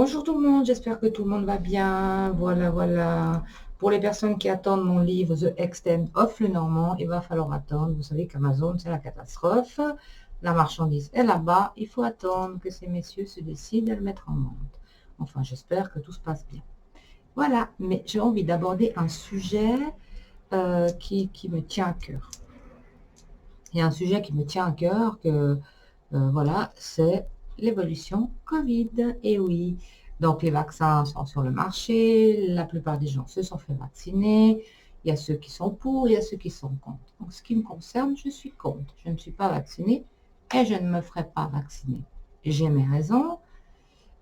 Bonjour tout le monde, j'espère que tout le monde va bien. Voilà, voilà. Pour les personnes qui attendent mon livre The Extent of le Normand, il va falloir attendre. Vous savez qu'Amazon, c'est la catastrophe. La marchandise est là-bas. Il faut attendre que ces messieurs se décident à le mettre en vente. Enfin, j'espère que tout se passe bien. Voilà, mais j'ai envie d'aborder un sujet qui me tient à cœur. Il y a un sujet qui me tient à cœur que voilà, c'est l'évolution Covid. Et oui, donc les vaccins sont sur le marché, la plupart des gens se sont fait vacciner, il y a ceux qui sont pour, il y a ceux qui sont contre. Donc ce qui me concerne, je suis contre. Je ne suis pas vaccinée et je ne me ferai pas vacciner. J'ai mes raisons.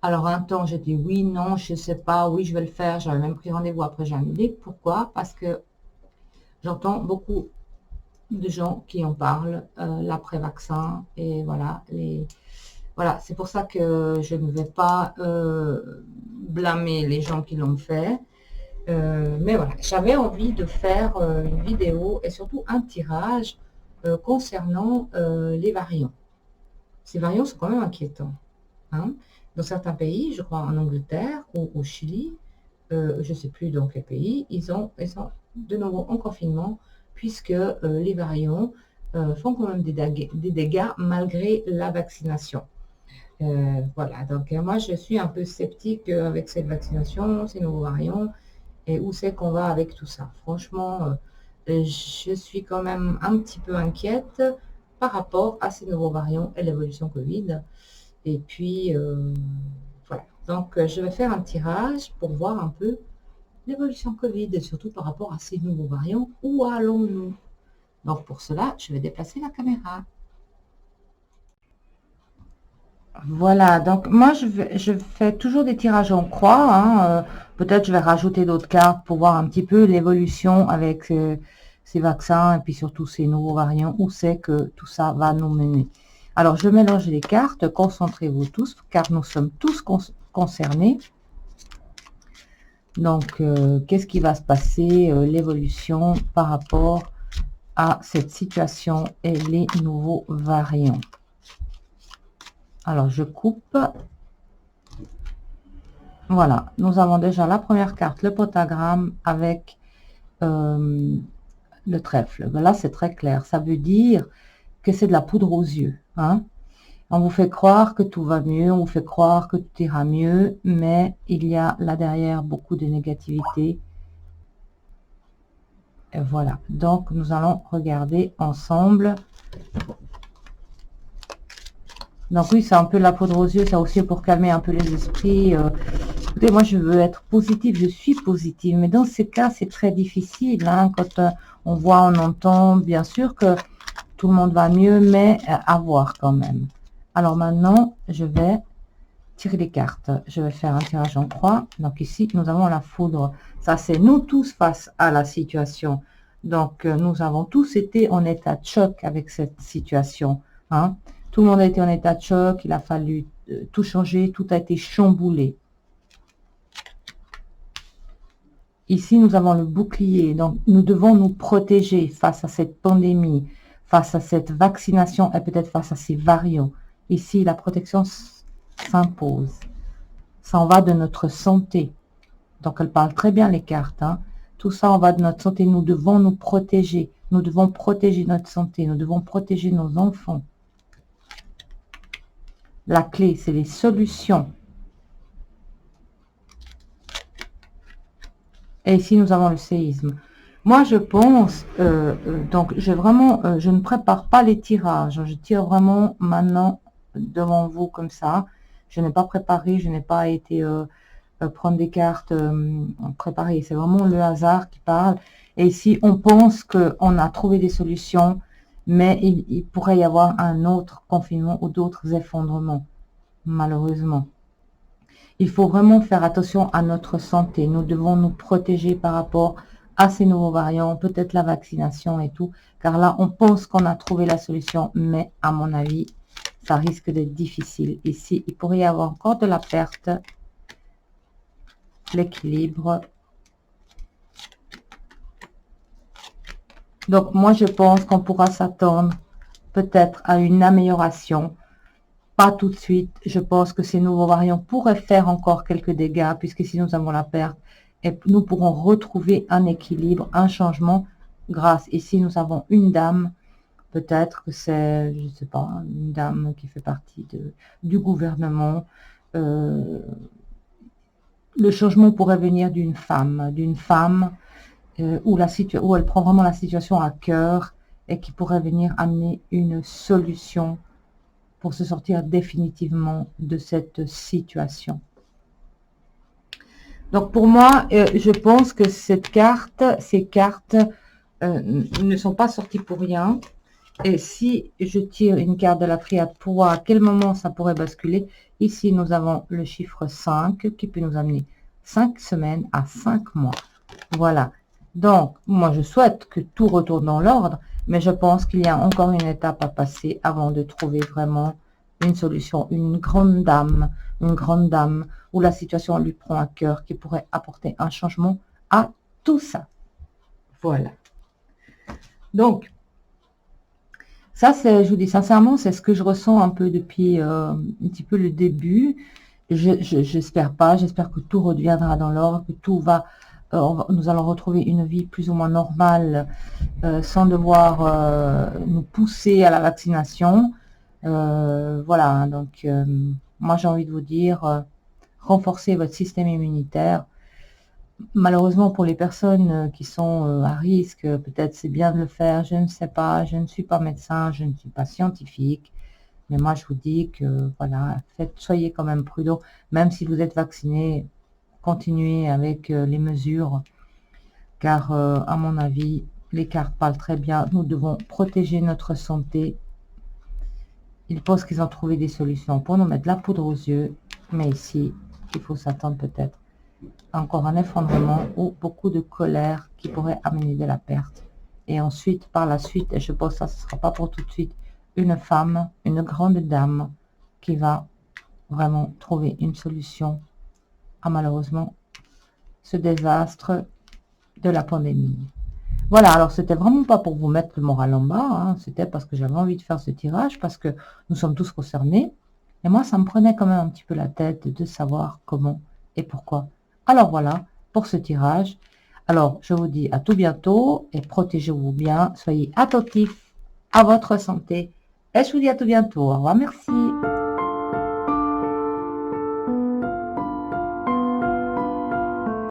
Alors un temps, j'ai dit oui, non, je ne sais pas, oui, je vais le faire. J'avais même pris rendez-vous, après j'ai annulé. Pourquoi? Parce que j'entends beaucoup de gens qui en parlent, l'après-vaccin, et voilà, voilà, c'est pour ça que je ne vais pas blâmer les gens qui l'ont fait. Mais voilà, j'avais envie de faire une vidéo et surtout un tirage concernant les variants. Ces variants sont quand même inquiétants, hein. Dans certains pays, je crois en Angleterre ou au Chili, je ne sais plus dans quel pays, ils sont de nouveau en confinement puisque les variants font quand même des dégâts malgré la vaccination. Voilà, donc moi je suis un peu sceptique avec cette vaccination, ces nouveaux variants, et où c'est qu'on va avec tout ça. Franchement, je suis quand même un petit peu inquiète par rapport à ces nouveaux variants et l'évolution Covid. Et puis, voilà. Donc, je vais faire un tirage pour voir un peu l'évolution Covid et surtout par rapport à ces nouveaux variants. Où allons-nous? Donc, pour cela, je vais déplacer la caméra. Voilà, donc moi je fais toujours des tirages en croix, hein, peut-être je vais rajouter d'autres cartes pour voir un petit peu l'évolution avec ces vaccins et puis surtout ces nouveaux variants, où c'est que tout ça va nous mener. Alors je mélange les cartes, concentrez-vous tous, car nous sommes tous concernés. Donc qu'est-ce qui va se passer, l'évolution par rapport à cette situation et les nouveaux variants. Alors je coupe. Voilà, nous avons déjà la première carte, le pentagramme avec le trèfle. Là, c'est très clair. Ça veut dire que c'est de la poudre aux yeux, hein. On vous fait croire que tout va mieux, on vous fait croire que tout ira mieux, mais il y a là derrière beaucoup de négativité. Et voilà, donc nous allons regarder ensemble. Donc oui, c'est un peu la poudre aux yeux, ça aussi pour calmer un peu les esprits. Écoutez, moi je veux être positive, je suis positive, mais dans ces cas c'est très difficile, hein, quand on voit, on entend, bien sûr que tout le monde va mieux, mais à voir quand même. Alors maintenant, je vais tirer les cartes. Je vais faire un tirage en croix. Donc ici, nous avons la foudre. Ça, c'est nous tous face à la situation. Donc, nous avons tous été en état de choc avec cette situation, hein. Tout le monde a été en état de choc. Il a fallu tout changer. Tout a été chamboulé. Ici, nous avons le bouclier. Donc, nous devons nous protéger face à cette pandémie, face à cette vaccination et peut-être face à ces variants. Ici, la protection s'impose. Ça en va de notre santé. Donc, elle parle très bien les cartes, hein. Tout ça en va de notre santé. Nous devons nous protéger. Nous devons protéger notre santé. Nous devons protéger nos enfants. La clé, c'est les solutions. Et ici, nous avons le séisme. Moi, je pense, donc, je ne prépare pas les tirages. Je tire vraiment maintenant devant vous comme ça. Je n'ai pas préparé, je n'ai pas été prendre des cartes préparées. C'est vraiment le hasard qui parle. Et ici, on pense qu'on a trouvé des solutions, mais il pourrait y avoir un autre confinement ou d'autres effondrements, malheureusement. Il faut vraiment faire attention à notre santé. Nous devons nous protéger par rapport à ces nouveaux variants, peut-être la vaccination et tout. Car là, on pense qu'on a trouvé la solution, mais à mon avis, ça risque d'être difficile. Ici, il pourrait y avoir encore de la perte, l'équilibre. Donc, moi, je pense qu'on pourra s'attendre peut-être à une amélioration pas tout de suite. Je pense que ces nouveaux variants pourraient faire encore quelques dégâts, puisque si nous avons la perte, et nous pourrons retrouver un équilibre, un changement grâce. Ici, nous avons une dame, peut-être que c'est, je ne sais pas, une dame qui fait partie du gouvernement. Le changement pourrait venir d'une femme où elle prend vraiment la situation à cœur et qui pourrait venir amener une solution pour se sortir définitivement de cette situation. Donc pour moi, je pense que ces cartes ne sont pas sorties pour rien. Et si je tire une carte de la triade pour voir à quel moment ça pourrait basculer, ici nous avons le chiffre 5 qui peut nous amener 5 semaines à 5 mois. Voilà. Donc, moi je souhaite que tout retourne dans l'ordre, mais je pense qu'il y a encore une étape à passer avant de trouver vraiment une solution, une grande dame où la situation lui prend à cœur, qui pourrait apporter un changement à tout ça. Voilà. Donc, ça, je vous dis sincèrement, c'est ce que je ressens un peu depuis un petit peu le début. J'espère pas, j'espère que tout reviendra dans l'ordre, que tout va, nous allons retrouver une vie plus ou moins normale, sans devoir nous pousser à la vaccination. Voilà, donc moi j'ai envie de vous dire, renforcez votre système immunitaire. Malheureusement, pour les personnes qui sont à risque, peut-être c'est bien de le faire, je ne sais pas, je ne suis pas médecin, je ne suis pas scientifique, mais moi je vous dis que voilà, soyez quand même prudents, même si vous êtes vacciné, continuez avec les mesures, car à mon avis, les cartes parlent très bien, nous devons protéger notre santé. Ils pensent qu'ils ont trouvé des solutions pour nous mettre la poudre aux yeux, mais ici, il faut s'attendre peut-être encore un effondrement ou beaucoup de colère qui pourrait amener de la perte. Et ensuite, par la suite, et je pense que ça ne sera pas pour tout de suite, une femme, une grande dame qui va vraiment trouver une solution à malheureusement ce désastre de la pandémie. Voilà, alors c'était vraiment pas pour vous mettre le moral en bas, hein, c'était parce que j'avais envie de faire ce tirage, parce que nous sommes tous concernés. Et moi, ça me prenait quand même un petit peu la tête de savoir comment et pourquoi. Alors voilà, pour ce tirage. Alors, je vous dis à tout bientôt et protégez-vous bien. Soyez attentifs à votre santé. Et je vous dis à tout bientôt. Au revoir, merci.